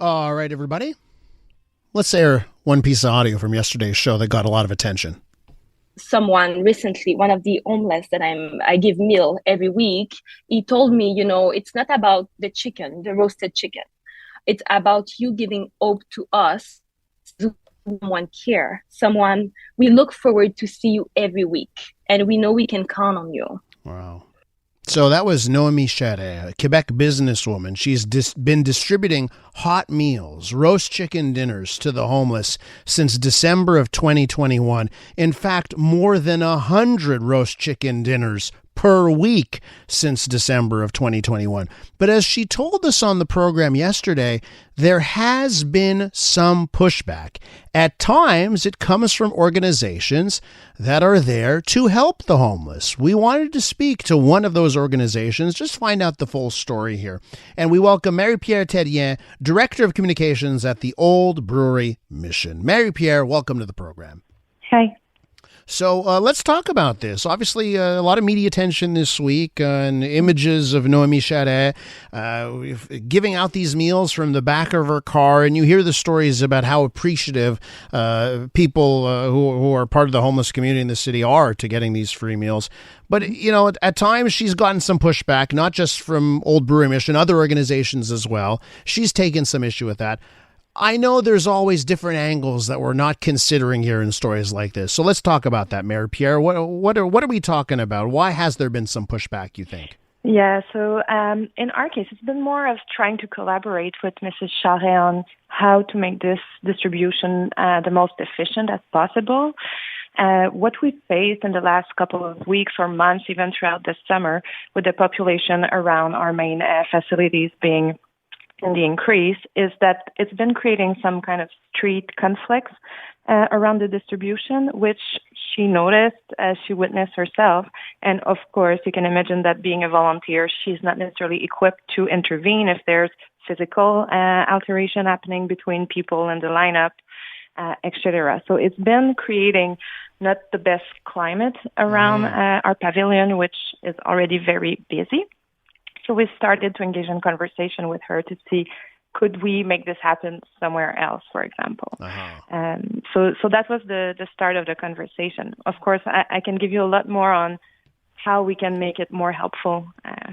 All right, everybody. Let's share one piece of audio from yesterday's show that got a lot of attention. Someone recently, one of the homeless that I give meal every week, he told me, it's not about the chicken, the roasted chicken. It's about you giving hope to us, someone care, someone we look forward to see you every week, and we know we can count on you. Wow. So that was Noémie Charret, a Quebec businesswoman. She's been distributing hot meals, roast chicken dinners to the homeless since December of 2021. In fact, more than 100 roast chicken dinners per week since December of 2021. But as she told us on the program yesterday, there has been some pushback. At times, it comes from organizations that are there to help the homeless. We wanted to speak to one of those organizations, just find out the full story here. And we welcome Marie-Pier Therrien, Director of Communications at the Old Brewery Mission. Marie-Pier, welcome to the program. Hi. So let's talk about this. Obviously, a lot of media attention this week and images of Noémie Charret giving out these meals from the back of her car. And you hear the stories about how appreciative people who are part of the homeless community in the city are to getting these free meals. But, at times she's gotten some pushback, not just from Old Brewery Mission, other organizations as well. She's taken some issue with that. I know there's always different angles that we're not considering here in stories like this. So let's talk about that, Marie-Pier. What are we talking about? Why has there been some pushback, you think? Yeah, so in our case, it's been more of trying to collaborate with Mrs. Charret on how to make this distribution the most efficient as possible. What we faced in the last couple of weeks or months, even throughout the summer, with the population around our main facilities being in the increase, is that it's been creating some kind of street conflicts around the distribution, which she noticed, she witnessed herself. And of course, you can imagine that being a volunteer, she's not necessarily equipped to intervene if there's physical alteration happening between people in the lineup, etc. So it's been creating not the best climate around our pavilion, which is already very busy. So we started to engage in conversation with her to see, could we make this happen somewhere else, for example? So that was the start of the conversation. Of course, I can give you a lot more on how we can make it more helpful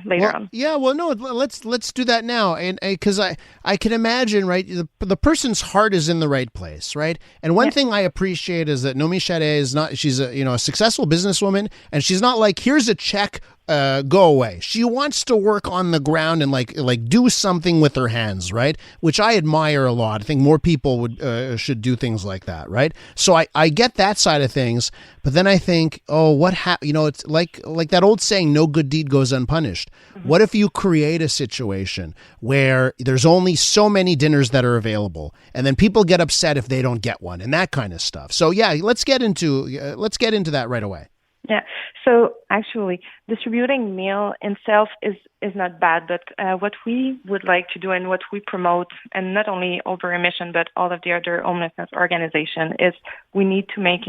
later on. Yeah, well, no, let's do that now, and because I can imagine, right, the person's heart is in the right place, right? And one thing I appreciate is that Noémie Charret is not, she's a successful businesswoman, and she's not like, here's a check, go away. She wants to work on the ground and like do something with her hands, right? Which I admire a lot. I think more people should do things like that, right? So I get that side of things, but then I think, it's like that old saying, no good deed goes unpunished. Mm-hmm. What if you create a situation where there's only so many dinners that are available, and then people get upset if they don't get one, and that kind of stuff. So yeah, let's get into that right away. Yeah. So actually, distributing meal itself is not bad, but what we would like to do and what we promote, and not only Over Mission, but all of the other homelessness organizations, is we need to make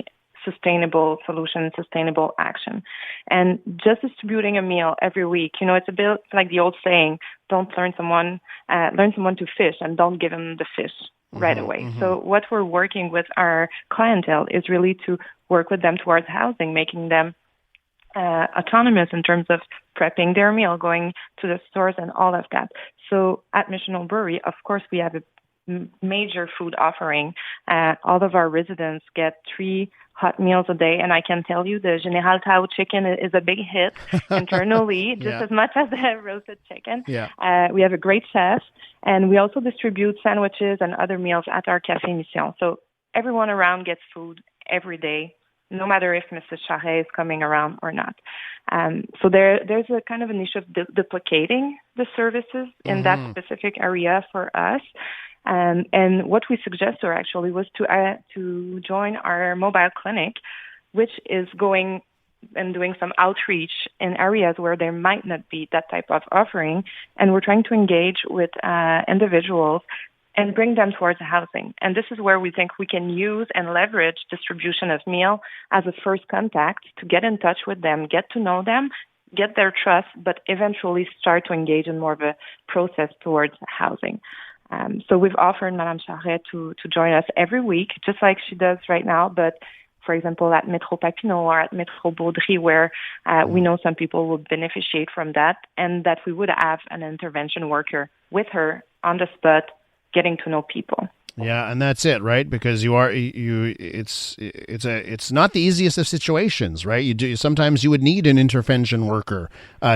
sustainable solution, sustainable action. And just distributing a meal every week, it's a bit like the old saying, don't learn someone to fish and don't give them the fish right away. Mm-hmm. So what we're working with our clientele is really to work with them towards housing, making them autonomous in terms of prepping their meal, going to the stores and all of that. So at Mission Brewery, of course, we have a major food offering. All of our residents get 3 hot meals a day, and I can tell you the Général Tao chicken is a big hit internally, just as much as the roasted chicken. Yeah. We have a great chef, and we also distribute sandwiches and other meals at our Café Mission. So everyone around gets food every day, no matter if Mrs. Charret is coming around or not. So there's a kind of an issue of duplicating the services in that specific area for us. And what we suggest her actually was to join our mobile clinic, which is going and doing some outreach in areas where there might not be that type of offering. And we're trying to engage with individuals and bring them towards housing. And this is where we think we can use and leverage distribution of meal as a first contact to get in touch with them, get to know them, get their trust, but eventually start to engage in more of a process towards housing. So we've offered Madame Charret to join us every week, just like she does right now, but for example, at Métro Papineau or at Métro Baudry, where we know some people will beneficiate from that, and that we would have an intervention worker with her on the spot, getting to know people. Yeah, and that's it, right? Because it's not the easiest of situations, right? Sometimes you would need an intervention worker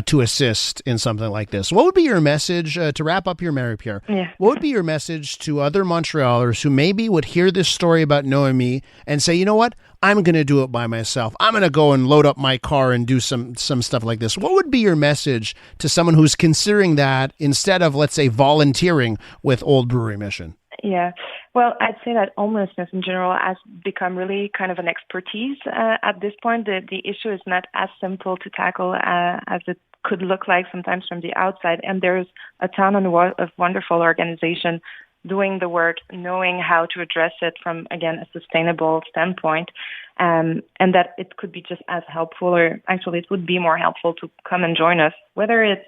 to assist in something like this. What would be your message to wrap up your Marie-Pier? Yeah. What would be your message to other Montrealers who maybe would hear this story about Noémie and say, you know what? I'm going to do it by myself. I'm going to go and load up my car and do some stuff like this. What would be your message to someone who's considering that instead of, let's say, volunteering with Old Brewery Mission? Yeah. Well, I'd say that homelessness in general has become really kind of an expertise at this point. The issue is not as simple to tackle as it could look like sometimes from the outside. And there's a ton of wonderful organizations doing the work, knowing how to address it from, again, a sustainable standpoint, and that it could be just as helpful, or actually it would be more helpful to come and join us, whether it's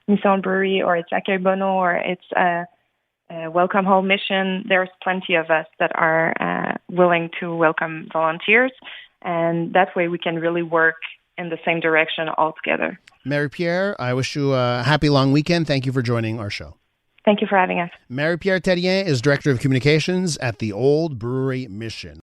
Mission Brewery or it's Accueil Bono or it's Welcome Home Mission. There's plenty of us that are willing to welcome volunteers, and that way we can really work in the same direction all together. Marie-Pier, I wish you a happy long weekend. Thank you for joining our show. Thank you for having us. Marie-Pier Therrien is Director of Communications at the Old Brewery Mission.